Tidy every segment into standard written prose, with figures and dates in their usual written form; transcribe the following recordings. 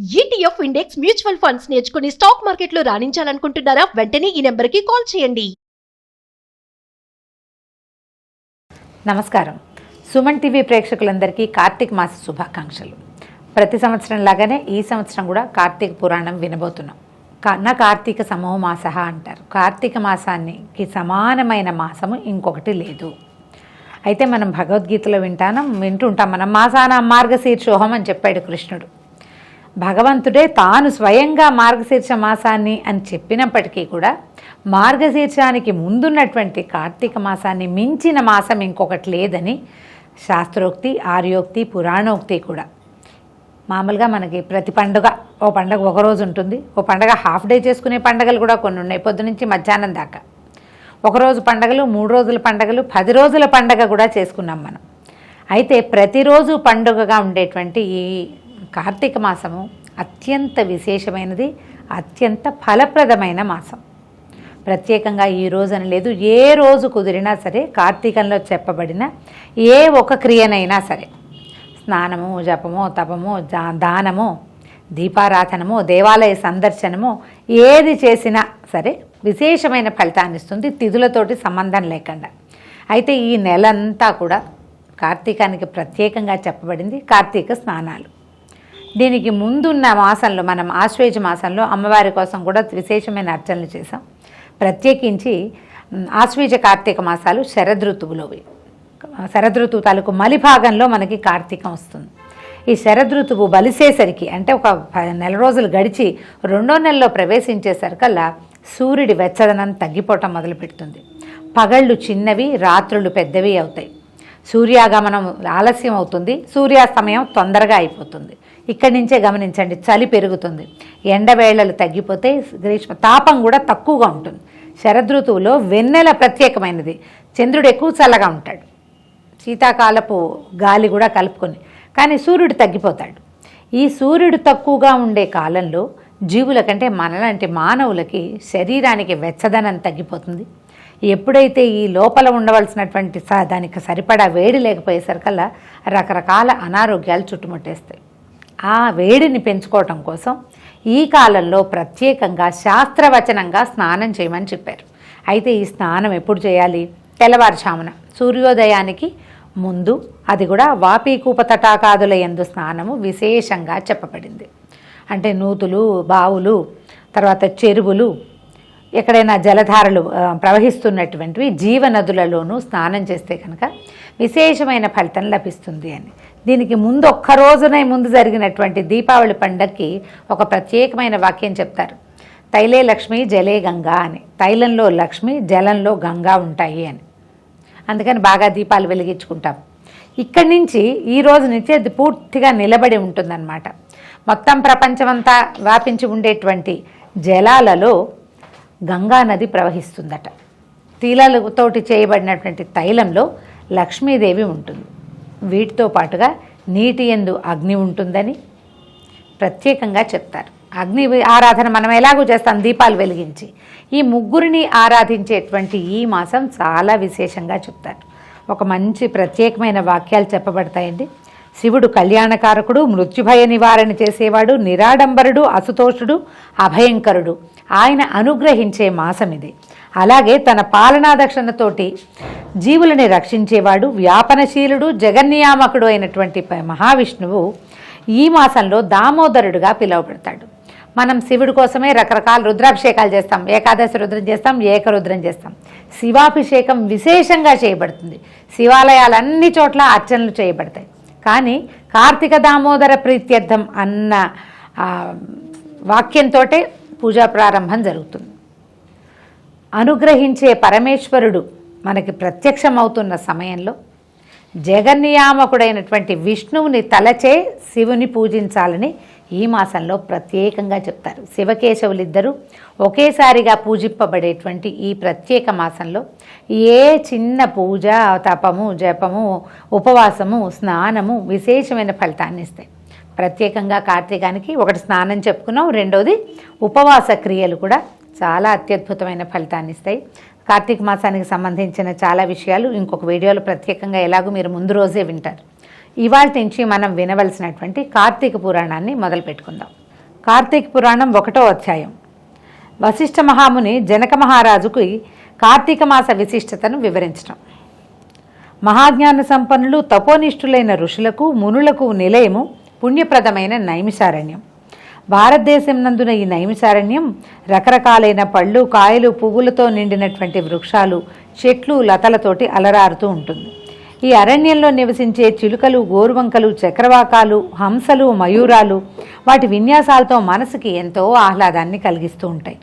ETF index mutual funds నేర్చుకుని stock మార్కెట్లో రాణించాలనుకుంటున్నారా? వెంటనే ఈ నెంబర్కి కాల్ చేయండి. నమస్కారం. సుమన్ టీవీ ప్రేక్షకులందరికీ కార్తీక మాస శుభాకాంక్షలు. ప్రతి సంవత్సరం లాగానే ఈ సంవత్సరం కూడా కార్తీక పురాణం వినబోతున్నాం. కార్తీక సమో మాస అంటారు. కార్తీక మాసానికి సమానమైన మాసము ఇంకొకటి లేదు. అయితే మనం భగవద్గీతలో వింటుంటాం. మనం మాసాన మార్గశీర్షోహం అని చెప్పాడు కృష్ణుడు. భగవంతుడే తాను స్వయంగా మార్గశీర్ష మాసాన్ని అని చెప్పినప్పటికీ కూడా మార్గశీర్షానికి ముందున్నటువంటి కార్తీక మాసాన్ని మించిన మాసం ఇంకొకటి లేదని శాస్త్రోక్తి, ఆర్యోక్తి, పురాణోక్తి కూడా. మామూలుగా మనకి ప్రతి పండుగ ఓ పండుగ ఒకరోజు ఉంటుంది, ఓ పండుగ హాఫ్ డే చేసుకునే పండుగలు కూడా కొన్ని ఉన్నాయి, పొద్దునుంచి మధ్యాహ్నం దాకా. ఒకరోజు పండుగలు, 3 రోజుల పండుగలు, 10 రోజుల పండుగ కూడా చేసుకున్నాం మనం. అయితే ప్రతిరోజు పండుగగా ఉండేటువంటి ఈ కార్తీక మాసము అత్యంత విశేషమైనది, అత్యంత ఫలప్రదమైన మాసం. ప్రత్యేకంగా ఈ రోజు అని లేదు, ఏ రోజు కుదిరినా సరే కార్తీకంలో చెప్పబడిన ఏ ఒక క్రియనైనా సరే, స్నానము, జపము, తపము, దానము, దీపారాధనము, దేవాలయ సందర్శనము, ఏది చేసినా సరే విశేషమైన ఫలితాన్ని ఇస్తుంది, తిథులతోటి సంబంధం లేకుండా. అయితే ఈ నెలంతా కూడా కార్తీకానికి ప్రత్యేకంగా చెప్పబడింది కార్తీక స్నానాలు. దీనికి ముందున్న మాసంలో మనం ఆశ్వేజ మాసంలో అమ్మవారి కోసం కూడా విశేషమైన అర్చనలు చేసాం. ప్రత్యేకించి ఆశ్వేజ కార్తీక మాసాలు శరదృతువులోవి. శరదృతువు తాలూకు మలిభాగంలో మనకి కార్తీకం వస్తుంది. ఈ శరదృతువు బలిసేసరికి, అంటే ఒక 10 నెల రోజులు గడిచి 2వ నెలలో ప్రవేశించేసరికల్లా సూర్యుడి వెచ్చదనం తగ్గిపోవటం మొదలుపెడుతుంది. పగళ్ళు చిన్నవి, రాత్రులు పెద్దవి అవుతాయి. సూర్యాగమనం ఆలస్యం అవుతుంది, సూర్యాస్తమయం తొందరగా అయిపోతుంది. ఇక్కడి నుంచే గమనించండి, చలి పెరుగుతుంది, ఎండవేళలు తగ్గిపోతే గ్రీష్మ తాపం కూడా తక్కువగా ఉంటుంది. శరదృతువులో వెన్నెల ప్రత్యేకమైనది, చంద్రుడు ఎక్కువ చల్లగా ఉంటాడు, శీతాకాలపు గాలి కూడా కలుపుకొని, కానీ సూర్యుడు తగ్గిపోతాడు. ఈ సూర్యుడు తక్కువగా ఉండే కాలంలో జీవుల కంటే మనలాంటి మానవులకి శరీరానికి వెచ్చదనం తగ్గిపోతుంది. ఎప్పుడైతే ఈ లోపల ఉండవలసినటువంటి దానికి సరిపడా వేడి లేకపోయేసరికల్లా రకరకాల అనారోగ్యాలు చుట్టుముట్టేస్తాయి. ఆ వేడిని పెంచుకోవటం కోసం ఈ కాలంలో ప్రత్యేకంగా శాస్త్రవచనంగా స్నానం చేయమని చెప్పారు. అయితే ఈ స్నానం ఎప్పుడు చేయాలి? తెల్లవారుజామున సూర్యోదయానికి ముందు, అది కూడా వాపీకూప తటాకాదుల యందు స్నానము విశేషంగా చెప్పబడింది. అంటే నూతులు, బావులు, తర్వాత చెరువులు, ఎక్కడైనా జలధారలు ప్రవహిస్తున్నటువంటివి జీవనదులలోనూ స్నానం చేస్తే కనుక విశేషమైన ఫలితం లభిస్తుంది అని. దీనికి ముందు ఒక్కరోజునే ముందు జరిగినటువంటి దీపావళి పండగకి ఒక ప్రత్యేకమైన వాక్యం చెప్తారు. తైలే లక్ష్మి జలే గంగా అని. తైలంలో లక్ష్మి, జలంలో గంగా ఉంటాయి అని. అందుకని బాగా దీపాలు వెలిగించుకుంటాం. ఇక్కడి నుంచి ఈ రోజు నుంచి అది పూర్తిగా నిలబడి ఉంటుందన్నమాట. మొత్తం ప్రపంచమంతా వ్యాపించి ఉండేటువంటి జలాలలో గంగా నది ప్రవహిస్తుందట. తీలతోటి చేయబడినటువంటి తైలంలో లక్ష్మీదేవి ఉంటుంది. వీటితో పాటుగా నీటి యందు అగ్ని ఉంటుందని ప్రత్యేకంగా చెప్తారు. అగ్ని ఆరాధన మనం ఎలాగూ చేస్తాం, దీపాలు వెలిగించి. ఈ ముగ్గురిని ఆరాధించేటువంటి ఈ మాసం చాలా విశేషంగా చెప్తారు. ఒక మంచి ప్రత్యేకమైన వాక్యాలు చెప్పబడతాయండి. శివుడు కళ్యాణకారకుడు, మృత్యుభయ నివారణ చేసేవాడు, నిరాడంబరుడు, అసుతోషుడు, అభయంకరుడు. ఆయన అనుగ్రహించే మాసం ఇది. అలాగే తన పాలనాదక్షిణతోటి జీవులని రక్షించేవాడు, వ్యాపనశీలుడు, జగన్నియామకుడు అయినటువంటి మహావిష్ణువు ఈ మాసంలో దామోదరుడుగా పిలువబడతాడు. మనం శివుడి కోసమే రకరకాల రుద్రాభిషేకాలు చేస్తాం. ఏకాదశి రుద్రం చేస్తాం, ఏకరుద్రం చేస్తాం. శివాభిషేకం విశేషంగా చేయబడుతుంది. శివాలయాలన్ని చోట్ల అర్చనలు చేయబడతాయి. కానీ కార్తీక దామోదర ప్రీత్యర్థం అన్న వాక్యంతో పూజా ప్రారంభం జరుగుతుంది. అనుగ్రహించే పరమేశ్వరుడు మనకి ప్రత్యక్షమవుతున్న సమయంలో జగన్నియామకుడైనటువంటి విష్ణువుని తలచే శివుని పూజించాలని ఈ మాసంలో ప్రత్యేకంగా చెప్తారు. శివకేశవులిద్దరూ ఒకేసారిగా పూజింపబడేటువంటి ఈ ప్రత్యేక మాసంలో ఏ చిన్న పూజ, తపము, జపము, ఉపవాసము, స్నానము విశేషమైన ఫలితాన్ని ఇస్తాయి. ప్రత్యేకంగా కార్తీకానికి ఒకటి స్నానం చెప్పుకున్నాం, రెండోది ఉపవాస క్రియలు కూడా చాలా అత్యద్భుతమైన ఫలితాన్ని ఇస్తాయి. కార్తీక మాసానికి సంబంధించిన చాలా విషయాలు ఇంకొక వీడియోలో ప్రత్యేకంగా ఎలాగో మీరు ముందు రోజే వింటారు. ఇవాళ నుంచి మనం వినవలసినటువంటి కార్తీక పురాణాన్ని మొదలు పెట్టుకుందాం. కార్తీక పురాణం 1వ అధ్యాయం. వశిష్ఠ మహాముని జనక మహారాజుకి కార్తీక మాస విశిష్టతను వివరించడం. మహాజ్ఞాన సంపన్నులు తపోనిష్ఠులైన ఋషులకు మునులకు నిలయము పుణ్యప్రదమైన నైమిషారణ్యం. భారతదేశం నందున ఈ నైమిషారణ్యం రకరకాలైన పళ్ళు, కాయలు, పువ్వులతో నిండినటువంటి వృక్షాలు, చెట్లు, లతలతోటి అలరారుతూ ఉంటుంది. ఈ అరణ్యంలో నివసించే చిలుకలు, గోరువంకలు, చక్రవాకాలు, హంసలు, మయూరాలు వాటి విన్యాసాలతో మనసుకి ఎంతో ఆహ్లాదాన్ని కలిగిస్తూ ఉంటాయి.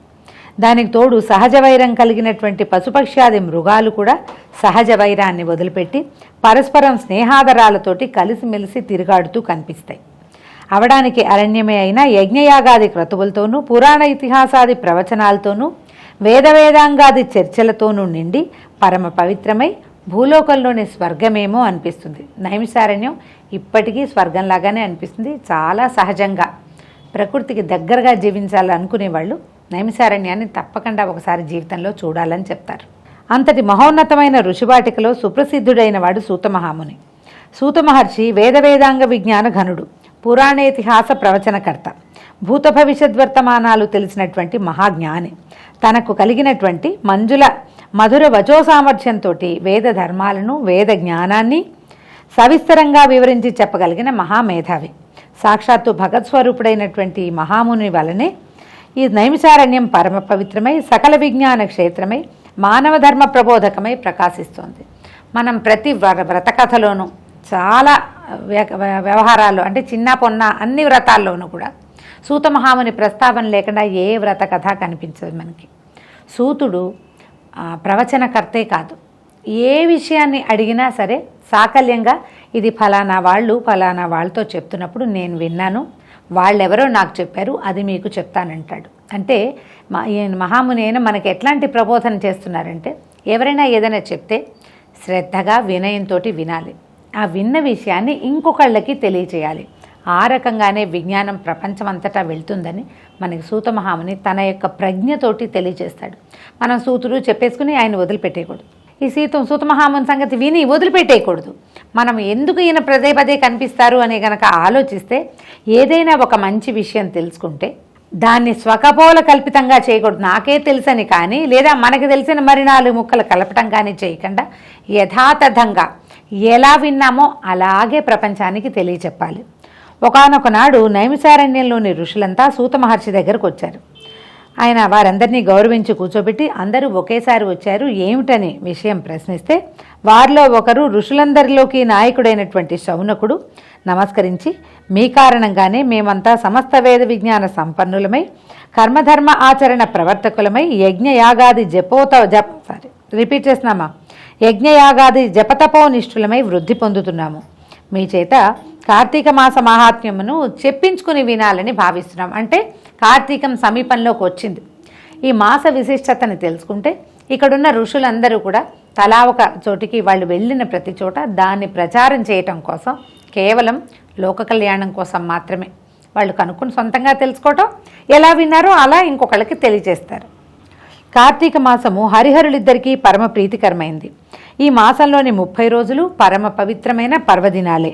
దానికి తోడు సహజ వైరం కలిగినటువంటి పశుపక్ష్యాది మృగాలు కూడా సహజ వైరాన్ని వదిలిపెట్టి పరస్పరం స్నేహాదరాలతోటి కలిసిమెలిసి తిరుగాడుతూ కనిపిస్తాయి. అవడానికి అరణ్యమే అయినా యజ్ఞయాగాది క్రతువులతోనూ, పురాణ ఇతిహాసాది ప్రవచనాలతోనూ, వేదాంగాది చర్చలతోనూ నిండి పరమ పవిత్రమై భూలోకంలోని స్వర్గమేమో అనిపిస్తుంది. నైమిషారణ్యం ఇప్పటికీ స్వర్గంలాగానే అనిపిస్తుంది. చాలా సహజంగా ప్రకృతికి దగ్గరగా జీవించాలనుకునే వాళ్ళు నైమిషారణ్యాన్ని తప్పకుండా ఒకసారి జీవితంలో చూడాలని చెప్తారు. అంతటి మహోన్నతమైన ఋషివాటికలో సుప్రసిద్ధుడైన వాడు సూతమహాముని. సూతమహర్షి వేదాంగ విజ్ఞాన ఘనుడు, పురాణేతిహాస ప్రవచనకర్త, భూత భవిష్యద్వర్తమానాలు తెలిసినటువంటి మహాజ్ఞాని. తనకు కలిగినటువంటి మధుర వచో సామర్థ్యంతో వేద ధర్మాలను, వేద జ్ఞానాన్ని సవిస్తరంగా వివరించి చెప్పగలిగిన మహామేధావి. సాక్షాత్తు భగత్స్వరూపుడైనటువంటి మహాముని వలనే ఈ నైమిషారణ్యం పరమ పవిత్రమై, సకల విజ్ఞాన క్షేత్రమై, మానవ ధర్మ ప్రబోధకమై ప్రకాశిస్తోంది. మనం ప్రతి వ్రతకథలోనూ చాలా వ్యవహారాల్లో, అంటే చిన్న పొన్న అన్ని వ్రతాల్లోనూ కూడా సూతమహాముని ప్రస్తావన లేకుండా ఏ వ్రత కథ కనిపించదు మనకి. సూతుడు ప్రవచనకర్తే కాదు, ఏ విషయాన్ని అడిగినా సరే సాకల్యంగా ఇది ఫలానా వాళ్ళతో చెప్తున్నప్పుడు నేను విన్నాను, వాళ్ళెవరో నాకు చెప్పారు, అది మీకు చెప్తానంటాడు. అంటే మహాముని అయినా మనకి ఎట్లాంటి ప్రబోధన చేస్తున్నారంటే, ఎవరైనా ఏదైనా చెప్తే శ్రద్ధగా వినయంతో వినాలి, ఆ విన్న విషయాన్ని ఇంకొకళ్ళకి తెలియచేయాలి. ఆ రకంగానే విజ్ఞానం ప్రపంచమంతటా వెళ్తుందని మనకి సూతమహాముని తన యొక్క ప్రజ్ఞతోటి తెలియచేస్తాడు. మనం సూతుడు చెప్పేసుకుని ఆయన వదిలిపెట్టేయకూడదు. ఈ సూతమహాముని సంగతి విని వదిలిపెట్టేయకూడదు. మనం ఎందుకు ఈయన పదే కనిపిస్తారు అని గనక ఆలోచిస్తే, ఏదైనా ఒక మంచి విషయం తెలుసుకుంటే దాన్ని స్వకపోల కల్పితంగా చేయకూడదు. నాకే తెలుసని కానీ, లేదా మనకి తెలిసిన మరి 4 ముక్కలు కలపటం కానీ చేయకుండా యథాతథంగా ఎలా విన్నామో అలాగే ప్రపంచానికి తెలియచెప్పాలి. ఒకానొక నాడు నైమిషారణ్యంలోని ఋషులంతా సూత మహర్షి దగ్గరకు వచ్చారు. ఆయన వారందరినీ గౌరవించి కూర్చోబెట్టి అందరూ ఒకేసారి వచ్చారు ఏమిటని విషయం ప్రశ్నిస్తే, వారిలో ఒకరు ఋషులందరిలోకి నాయకుడైనటువంటి శౌనకుడు నమస్కరించి, మీ కారణంగానే మేమంతా సమస్త వేద విజ్ఞాన సంపన్నులమై, కర్మధర్మ ఆచరణ ప్రవర్తకులమై, యజ్ఞయాగాది యజ్ఞయాగాది జపతపోనిష్ఠులమై వృద్ధి పొందుతున్నాము. మీ చేత కార్తీక మాస మహాత్మ్యమును చెప్పించుకుని వినాలని భావిస్తున్నాం. అంటే కార్తీకం సమీపంలోకి వచ్చింది. ఈ మాస విశిష్టతని తెలుసుకుంటే ఇక్కడున్న ఋషులందరూ కూడా తలా ఒక చోటికి వాళ్ళు వెళ్ళిన ప్రతి చోట దాన్ని ప్రచారం చేయటం కోసం, కేవలం లోక కళ్యాణం కోసం మాత్రమే వాళ్ళు కనుక్కుని సొంతంగా తెలుసుకోవటం, ఎలా విన్నారో అలా ఇంకొకళ్ళకి తెలియజేస్తారు. కార్తీక మాసము హరిహరులిద్దరికీ పరమ ప్రీతికరమైంది. ఈ మాసంలోని 30 రోజులు పరమ పవిత్రమైన పర్వదినాలే.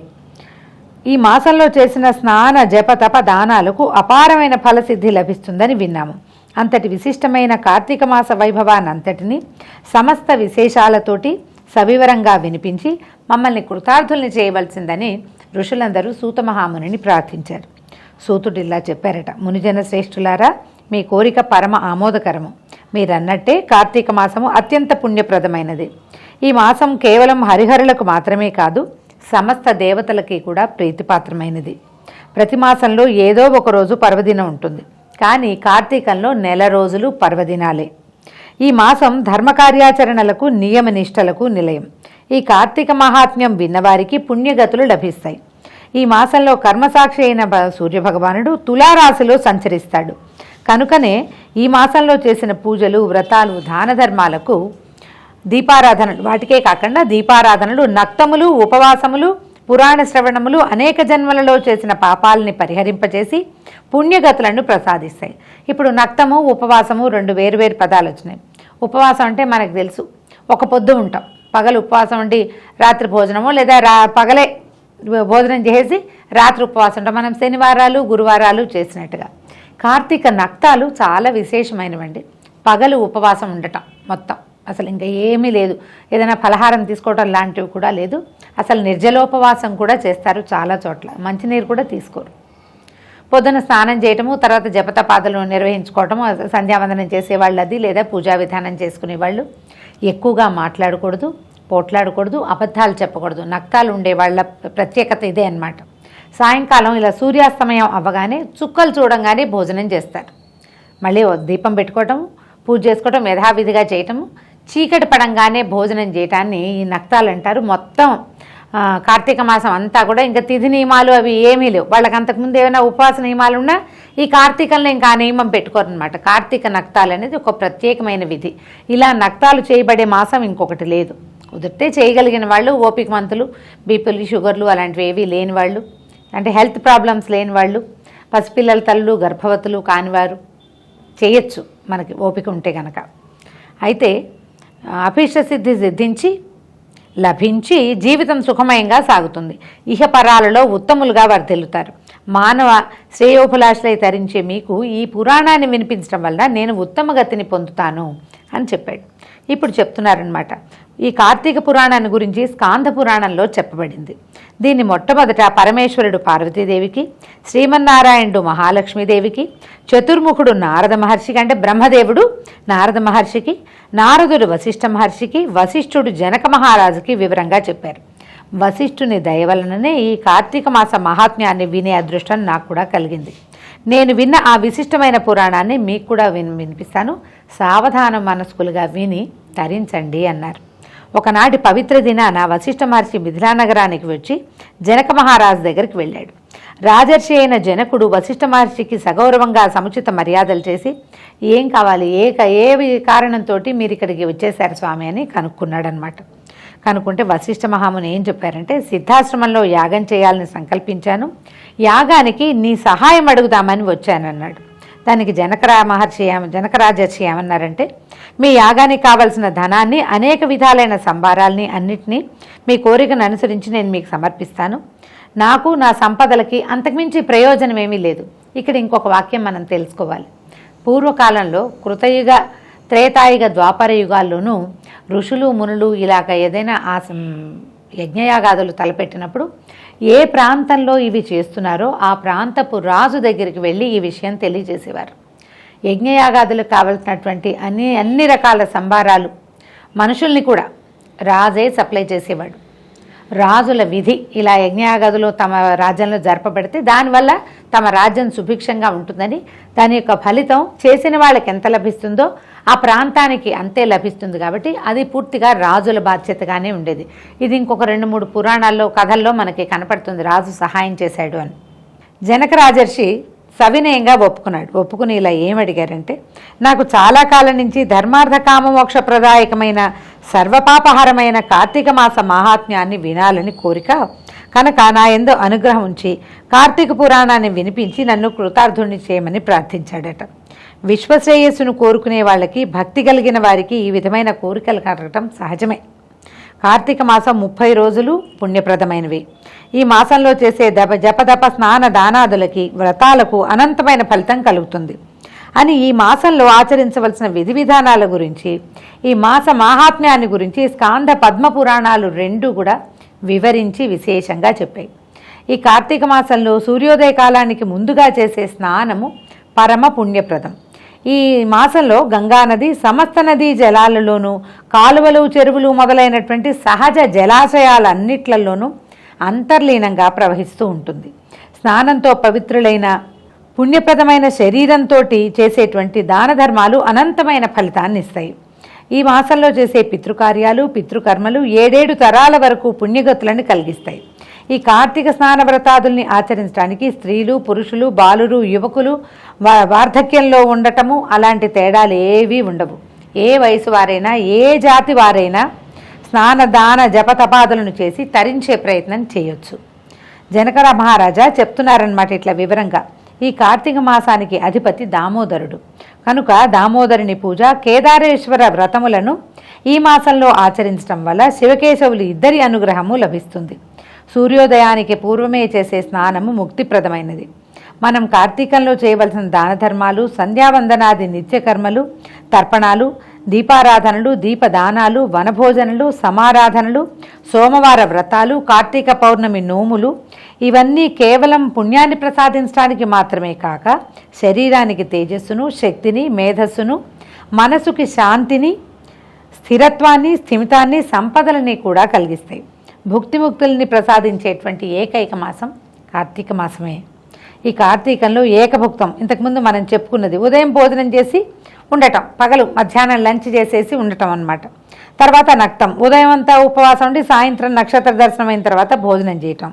ఈ మాసంలో చేసిన స్నాన, జప, తప, దానాలకు అపారమైన ఫలసిద్ధి లభిస్తుందని విన్నాము. అంతటి విశిష్టమైన కార్తీక మాస వైభవానంతటినీ సమస్త విశేషాలతోటి సవివరంగా వినిపించి మమ్మల్ని కృతార్థుల్ని చేయవలసిందని ఋషులందరూ సూతమహామునిని ప్రార్థించారు. సూతుడిలా చెప్పారట, మునిజన శ్రేష్ఠులారా, మీ కోరిక పరమ ఆమోదకరము. మీరన్నట్టే కార్తీక మాసము అత్యంత పుణ్యప్రదమైనది. ఈ మాసం కేవలం హరిహరులకు మాత్రమే కాదు, సమస్త దేవతలకి కూడా ప్రీతిపాత్రమైనది. ప్రతి మాసంలో ఏదో ఒక రోజు పర్వదినం ఉంటుంది, కానీ కార్తీకంలో 1 రోజులు పర్వదినాలే. ఈ మాసం ధర్మకార్యాచరణలకు, నియమనిష్టలకు నిలయం. ఈ కార్తీక మహాత్మ్యం విన్నవారికి పుణ్యగతులు లభిస్తాయి. ఈ మాసంలో కర్మసాక్షి అయిన సూర్యభగవానుడు తులారాశిలో సంచరిస్తాడు. కనుకనే ఈ మాసంలో చేసిన పూజలు, వ్రతాలు, దాన ధర్మాలకు, దీపారాధనలు, వాటికే కాకుండా దీపారాధనలు, నక్తములు, ఉపవాసములు, పురాణ శ్రవణములు అనేక జన్మలలో చేసిన పాపాలని పరిహరింపచేసి పుణ్యగతులను ప్రసాదిస్తాయి. ఇప్పుడు నక్తము, ఉపవాసము 2 వేరువేరు పదాలు వచ్చినాయి. ఉపవాసం అంటే మనకు తెలుసు, ఒక పొద్దు ఉంటాం, పగలు ఉపవాసం ఉండి రాత్రి భోజనమో లేదా పగలే భోజనం చేసి రాత్రి ఉపవాసం ఉంటాం, మనం శనివారాలు గురువారాలు చేసినట్టుగా. కార్తీక నక్తాలు చాలా విశేషమైనవండి. పగలు ఉపవాసం ఉండటం మొత్తం, అసలు ఇంకా ఏమీ లేదు, ఏదైనా ఫలహారం తీసుకోవడం లాంటివి కూడా లేదు. అసలు నిర్జలోపవాసం కూడా చేస్తారు చాలా చోట్ల, మంచినీరు కూడా తీసుకోరు. పొద్దున స్నానం చేయటము, తర్వాత జపతపాదలు నిర్వహించుకోవటము, సంధ్యావందనం చేసేవాళ్ళు అది, లేదా పూజా విధానం చేసుకునేవాళ్ళు. ఎక్కువగా మాట్లాడకూడదు, పోట్లాడకూడదు, అబద్ధాలు చెప్పకూడదు. నక్తాలు ఉండే వాళ్ళ ప్రత్యేకత ఇదే అన్నమాట. సాయంకాలం ఇలా సూర్యాస్తమయం అవ్వగానే చుక్కలు చూడంగానే భోజనం చేస్తారు. మళ్ళీ దీపం పెట్టుకోవటం, పూజ చేసుకోవటం, యథావిధిగా చేయటము. చీకటి పడంగానే భోజనం చేయటాన్ని ఈ నక్తాలు అంటారు. మొత్తం కార్తీక మాసం అంతా కూడా ఇంకా తిథి నియమాలు అవి ఏమీ లేవు వాళ్ళకి. అంతకుముందు ఏమైనా ఉపవాస నియమాలు ఉన్నా ఈ కార్తీకంలో ఇంకా ఆ నియమం పెట్టుకోరనమాట. కార్తీక నక్తాలు అనేది ఒక ప్రత్యేకమైన విధి. ఇలా నక్తాలు చేయబడే మాసం ఇంకొకటి లేదు. కుదిరితే చేయగలిగిన వాళ్ళు, ఓపికమంతులు, బీపీలు షుగర్లు అలాంటివి ఏవి లేని వాళ్ళు, అంటే హెల్త్ ప్రాబ్లమ్స్ లేని వాళ్ళు, పసిపిల్లల తల్లులు, గర్భవతులు కానివారు చేయొచ్చు మనకి ఓపిక ఉంటే కనుక. అయితే అభీష్ట సిద్ధి సిద్ధించి లభించి జీవితం సుఖమయంగా సాగుతుంది. ఇహపరాలలో ఉత్తములుగా వర్ధిల్లుతారు. మానవ శ్రేయోభిలాషలై తరించే మీకు ఈ పురాణాన్ని వినిపించడం వల్ల నేను ఉత్తమ గతిని పొందుతాను అని చెప్పాడు. ఇప్పుడు చెప్తున్నారనమాట. ఈ కార్తీక పురాణాన్ని గురించి స్కాంద పురాణంలో చెప్పబడింది. దీన్ని మొట్టమొదట పరమేశ్వరుడు పార్వతీదేవికి, శ్రీమన్నారాయణుడు మహాలక్ష్మీదేవికి, చతుర్ముఖుడు నారద మహర్షికి, అంటే బ్రహ్మదేవుడు నారద మహర్షికి, నారదుడు వశిష్ఠ మహర్షికి, వశిష్ఠుడు జనక మహారాజుకి వివరంగా చెప్పారు. వశిష్ఠుని దయ వలననే ఈ కార్తీక మాస మహాత్మ్యాన్ని వినే అదృష్టం నాకు కూడా కలిగింది. నేను విన్న ఆ విశిష్టమైన పురాణాన్ని మీకు కూడా వినిపిస్తాను. సావధాన మనస్కులుగా విని తరించండి అన్నారు. ఒకనాటి పవిత్ర దినాన వశిష్ఠ మహర్షి మిథిలా నగరానికి వచ్చి జనక మహారాజు దగ్గరికి వెళ్ళాడు. రాజర్షి అయిన జనకుడు వశిష్ఠ మహర్షికి సగౌరవంగా సముచిత మర్యాదలు చేసి, ఏం కావాలి, ఏ కారణంతో మీరు ఇక్కడికి వచ్చేశారు స్వామి అని కనుక్కున్నాడనమాట. కనుక్కుంటే వశిష్ఠ మహాముని ఏం చెప్పారంటే, సిద్ధాశ్రమంలో యాగం చేయాలని సంకల్పించాను, యాగానికి నీ సహాయం అడుగుదామని వచ్చానన్నాడు. దానికి జనకరాజర్షి ఏమన్నారంటే, మీ యాగానికి కావలసిన ధనాన్ని, అనేక విధాలైన సంభారాల్ని అన్నిటినీ మీ కోరికను అనుసరించి నేను మీకు సమర్పిస్తాను. నాకు నా సంపదలకి అంతకుమించి ప్రయోజనం ఏమీ లేదు. ఇక్కడ ఇంకొక వాక్యం మనం తెలుసుకోవాలి. పూర్వకాలంలో కృతయుగ, త్రేతాయుగ, ద్వాపర యుగాల్లోనూ ఋషులు మునులు ఇలాగ ఏదైనా యజ్ఞయాగాదులు తలపెట్టినప్పుడు ఏ ప్రాంతంలో ఇవి చేస్తున్నారో ఆ ప్రాంతపు రాజు దగ్గరికి వెళ్ళి ఈ విషయం తెలియజేసేవారు. యజ్ఞయాగాదులకు కావలసినటువంటి అన్ని రకాల సంభారాలు, మనుషుల్ని కూడా రాజే సప్లై చేసేవాడు. రాజుల విధి ఇలా యజ్ఞయాగాదులు తమ రాజ్యంలో జరపబడితే దానివల్ల తమ రాజ్యం సుభిక్షంగా ఉంటుందని, దాని యొక్క ఫలితం చేసిన వాళ్ళకి ఎంత లభిస్తుందో ఆ ప్రాంతానికి అంతే లభిస్తుంది. కాబట్టి అది పూర్తిగా రాజుల బాధ్యతగానే ఉండేది. ఇది ఇంకొక 2-3 పురాణాల్లో, కథల్లో మనకి కనపడుతుంది రాజు సహాయం చేశాడు అని. జనక రాజర్షి సవినయంగా ఒప్పుకున్నాడు. ఒప్పుకుని ఇలా ఏమడిగారంటే, నాకు చాలా కాలం నుంచి ధర్మార్థ కామమోక్ష ప్రదాయకమైన సర్వపాపహరమైన కార్తీక మాస మహాత్మ్యాన్ని వినాలని కోరిక కనుక నా యందు అనుగ్రహం ఉంచి కార్తీక పురాణాన్ని వినిపించి నన్ను కృతార్థుణ్ణి చేయమని ప్రార్థించాడట. విశ్వశ్రేయస్సును కోరుకునే వాళ్ళకి, భక్తి కలిగిన వారికి ఈ విధమైన కోరికలు కలగటం సహజమే. కార్తీక మాసం 30 రోజులు పుణ్యప్రదమైనవి. ఈ మాసంలో చేసే జపదప స్నాన దానాదులకి, వ్రతాలకు అనంతమైన ఫలితం కలుగుతుంది అని, ఈ మాసంలో ఆచరించవలసిన విధి విధానాల గురించి, ఈ మాస మాహాత్మ్యాన్ని గురించి స్కాంద పద్మ పురాణాలు 2 కూడా వివరించి విశేషంగా చెప్పాయి. ఈ కార్తీక మాసంలో సూర్యోదయ కాలానికి ముందుగా చేసే స్నానము పరమ పుణ్యప్రదం. ఈ మాసంలో గంగానది సమస్త నదీ జలాలలోనూ, కాలువలు, చెరువులు మొదలైనటువంటి సహజ జలాశయాలన్నిట్లలోనూ అంతర్లీనంగా ప్రవహిస్తూ ఉంటుంది. స్నానంతో పవిత్రులైన పుణ్యప్రదమైన శరీరంతో చేసేటువంటి దాన ధర్మాలు అనంతమైన ఫలితాన్ని ఇస్తాయి. ఈ మాసంలో చేసే పితృకార్యాలు, పితృకర్మలు 7 తరాల వరకు పుణ్యగతులను కలిగిస్తాయి. ఈ కార్తీక స్నాన వ్రతాదుల్ని ఆచరించడానికి స్త్రీలు, పురుషులు, బాలురు, యువకులు, వార్ధక్యంలో ఉండటము అలాంటి తేడాలు ఏవీ ఉండవు. ఏ వయసు వారైనా, ఏ జాతి వారైనా స్నాన దాన జపతపాదులను చేసి తరించే ప్రయత్నం చేయొచ్చు. జనకర మహారాజా చెప్తున్నారన్నమాట ఇట్లా వివరంగా. ఈ కార్తీక మాసానికి అధిపతి దామోదరుడు కనుక దామోదరుని పూజ, కేదారేశ్వర వ్రతములను ఈ మాసంలో ఆచరించడం వల్ల శివకేశవులు ఇద్దరి అనుగ్రహము లభిస్తుంది. సూర్యోదయానికి పూర్వమే చేసే స్నానము ముక్తిప్రదమైనది. మనం కార్తీకంలో చేయవలసిన దాన ధర్మాలు, సంధ్యావందనాది నిత్యకర్మలు, తర్పణాలు, దీపారాధనలు, దీపదానాలు, వనభోజనలు, సమారాధనలు, సోమవార వ్రతాలు, కార్తీక పౌర్ణమి నోములు ఇవన్నీ కేవలం పుణ్యాన్ని ప్రసాదించడానికి మాత్రమే కాక శరీరానికి తేజస్సును, శక్తిని, మేధస్సును, మనసుకి శాంతిని, స్థిరత్వాన్ని, స్థిమితాన్ని, సంపదలని కూడా కలిగిస్తాయి. భుక్తిముక్తుల్ని ప్రసాదించేటువంటి ఏకైక మాసం కార్తీక మాసమే. ఈ కార్తీకంలో ఏకభుక్తం, ఇంతకుముందు మనం చెప్పుకున్నది, ఉదయం భోజనం చేసి ఉండటం, పగలు మధ్యాహ్నం లంచ్ చేసేసి ఉండటం అన్నమాట. తర్వాత నక్తం, ఉదయం అంతా ఉపవాసం ఉండి సాయంత్రం నక్షత్ర దర్శనం అయిన తర్వాత భోజనం చేయటం.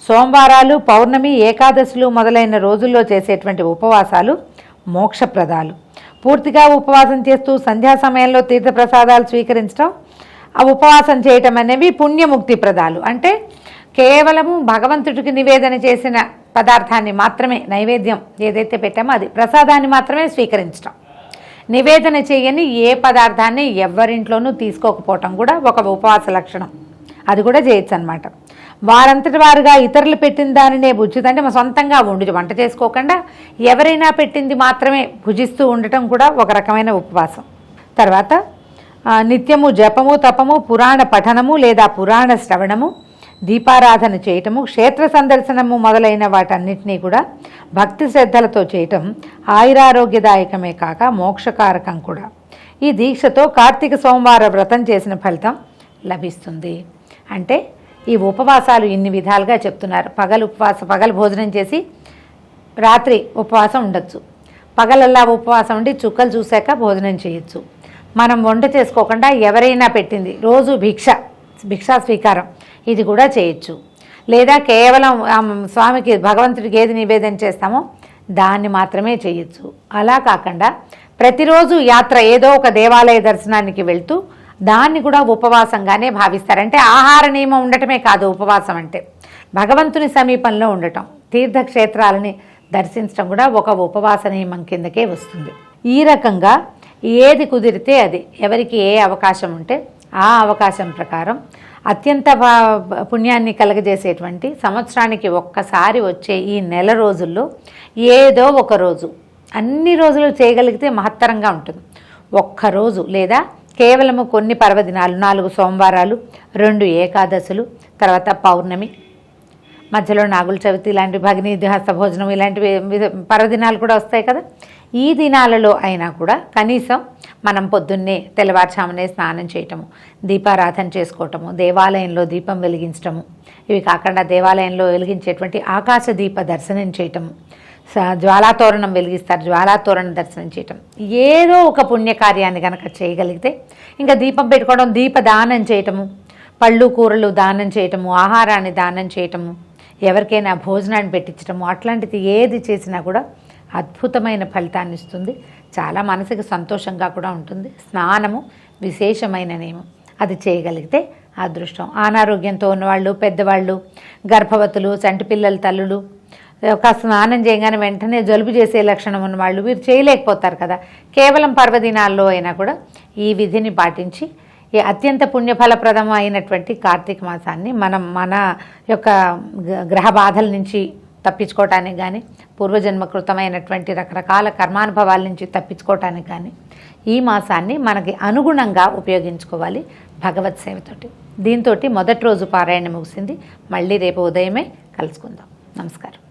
సోమవారాలు, పౌర్ణమి, ఏకాదశులు మొదలైన రోజుల్లో చేసేటువంటి ఉపవాసాలు మోక్షప్రదాలు. పూర్తిగా ఉపవాసం చేస్తూ సంధ్యా సమయంలో తీర్థప్రసాదాలు స్వీకరించడం, ఆ ఉపవాసం చేయటం అనేవి పుణ్యముక్తి ప్రదాలు. అంటే కేవలము భగవంతుడికి నివేదన చేసిన పదార్థాన్ని మాత్రమే, నైవేద్యం ఏదైతే పెట్టామో అది ప్రసాదాన్ని మాత్రమే స్వీకరించడం. నివేదన చేయని ఏ పదార్థాన్ని ఎవరింట్లోనూ తీసుకోకపోవటం కూడా ఒక ఉపవాస లక్షణం. అది కూడా చేయొచ్చు అనమాట. వారంతటి వారుగా ఇతరులు పెట్టిన దానినే భుజిత, అంటే మా సొంతంగా వంట చేసుకోకుండా ఎవరైనా పెట్టింది మాత్రమే భుజిస్తూ ఉండటం కూడా ఒక రకమైన ఉపవాసం. తర్వాత నిత్యము జపము, తపము, పురాణ పఠనము లేదా పురాణ శ్రవణము, దీపారాధన చేయటము, క్షేత్ర సందర్శనము మొదలైన వాటన్నిటినీ కూడా భక్తి శ్రద్ధలతో చేయటం ఆయురారోగ్యదాయకమే కాక మోక్షకారకం కూడా. ఈ దీక్షతో కార్తీక సోమవార వ్రతం చేసిన ఫలితం లభిస్తుంది. అంటే ఈ ఉపవాసాలు ఇన్ని విధాలుగా చెప్తున్నారు. పగలు భోజనం చేసి రాత్రి ఉపవాసం ఉండొచ్చు, పగలల్లా ఉపవాసం ఉండి చుక్కలు చూశాక భోజనం చేయొచ్చు. మనం వంట చేసుకోకుండా ఎవరైనా పెట్టింది రోజు భిక్షా స్వీకారం ఇది కూడా చేయొచ్చు. లేదా కేవలం స్వామికి, భగవంతుడికి ఏది నివేదన చేస్తామో దాన్ని మాత్రమే చేయొచ్చు. అలా కాకుండా ప్రతిరోజు యాత్ర, ఏదో ఒక దేవాలయ దర్శనానికి వెళ్తూ దాన్ని కూడా ఉపవాసంగానే భావిస్తారు. అంటే ఆహార నియమం ఉండటమే కాదు ఉపవాసం అంటే, భగవంతుని సమీపంలో ఉండటం, తీర్థక్షేత్రాలని దర్శించడం కూడా ఒక ఉపవాస నియమం కిందకే వస్తుంది. ఈ రకంగా ఏది కుదిరితే అది, ఎవరికి ఏ అవకాశం ఉంటే ఆ అవకాశం ప్రకారం అత్యంత పుణ్యాన్ని కలగజేసేటువంటి సంవత్సరానికి ఒక్కసారి వచ్చే ఈ నెల రోజుల్లో ఏదో ఒక రోజు, అన్ని రోజులు చేయగలిగితే మహత్తరంగా ఉంటుంది. ఒక్కరోజు లేదా కేవలము కొన్ని పర్వదినాలు, 4 సోమవారాలు, 2 ఏకాదశులు, తర్వాత పౌర్ణమి, మధ్యలో నాగుల చవితి, ఇలాంటి భగిని హస్త భోజనం, ఇలాంటివి పర్వదినాలు కూడా వస్తాయి కదా. ఈ దినాలలో అయినా కూడా కనీసం మనం పొద్దున్నే తెల్లవారుజామునే స్నానం చేయటము, దీపారాధన చేసుకోవటము, దేవాలయంలో దీపం వెలిగించటము, ఇవి కాకుండా దేవాలయంలో వెలిగించేటువంటి ఆకాశ దీప దర్శనం చేయటము, జ్వాలాతోరణం వెలిగిస్తారు, జ్వాలాతోరణ దర్శనం చేయటం, ఏదో ఒక పుణ్యకార్యాన్ని కనుక చేయగలిగితే, ఇంకా దీపం పెట్టుకోవడం, దీపదానం చేయటము, పళ్ళు కూరలు దానం చేయటము, ఆహారాన్ని దానం చేయటము, ఎవరికైనా భోజనాన్ని పెట్టించటము, అట్లాంటిది ఏది చేసినా కూడా అద్భుతమైన ఫలితాన్ని ఇస్తుంది. చాలా మనసుకి సంతోషంగా కూడా ఉంటుంది. స్నానము విశేషమైన నియమం, అది చేయగలిగితే అదృష్టం. అనారోగ్యంతో ఉన్నవాళ్ళు, పెద్దవాళ్ళు, గర్భవతులు, చంటి పిల్లల తల్లులు, ఒక స్నానం చేయగానే వెంటనే జలుబు చేసే లక్షణం ఉన్నవాళ్ళు, వీరు చేయలేకపోతారు కదా. కేవలం పర్వదినాల్లో అయినా కూడా ఈ విధిని పాటించి ఈ అత్యంత పుణ్యఫలప్రదం అయినటువంటి కార్తీక మాసాన్ని మనం మన యొక్క గ్రహ బాధల నుంచి తప్పించుకోవటానికి కానీ, పూర్వజన్మకృతమైనటువంటి రకరకాల కర్మానుభవాల నుంచి తప్పించుకోవటానికి కానీ ఈ మాసాన్ని మనకి అనుగుణంగా ఉపయోగించుకోవాలి భగవత్ సేవతోటి. దీంతో మొదటి రోజు పారాయణ ముగిసింది. మళ్ళీ రేపు ఉదయమే కలుసుకుందాం. నమస్కారం.